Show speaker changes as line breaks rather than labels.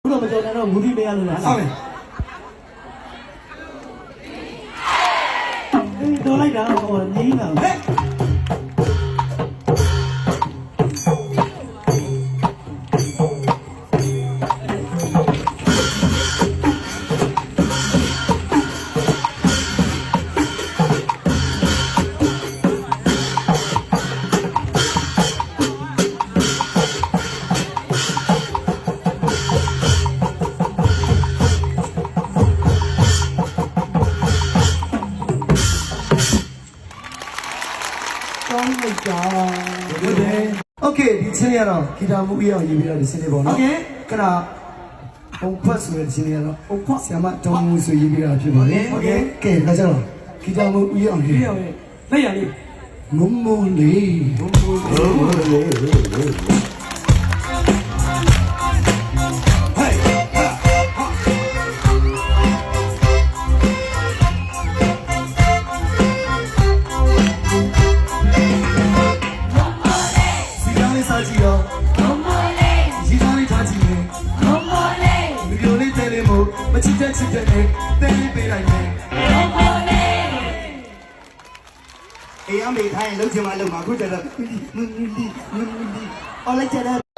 ဘုရားမကြော်တော့မူပြီးမရလို့လား
ဟုတ်တယ်
အေးတော်လိုက်တာဟောငင်းတာ
ဟဲ့
ကောင်းလိုက်တာ
ဟုတ်တယ်โอเคဒီချင်းရတော့ဂီတာမူပြီးအောင်ရေးပြီးတော့ဒီချင်းလေးပေါ့နော်ခဏဘုံဖတ်ဆိုတဲ့ချင်းလေးကတော့ဘုံဖတ်ဆရာမတောင်းမှုဆိုရေးပြီးတာဖြစ်ပါတယ်โอเคကဲဒါကြတော့ဂီတာမူပြီးအောင်ရေး
ပြရမယ်လက်ရလေး
ငုံမုံလေးငုံမုံလေးဟဲ့စားကြည့်ရောငုံမော်လေးရီသားလေးထားကြည့်မယ်ငုံမော်လေးဗီဒီယိုလေးတဲလေးမို့မချစ်တဲ့ချစ်တဲ့နဲ့တဲလေးပေးလိုက်မယ်ငုံမော်လေးအေးအမေထိုင်လှုပ်ချင်မှလှုပ်မှာခုကျတော့အော်လိုက်ကြတယ်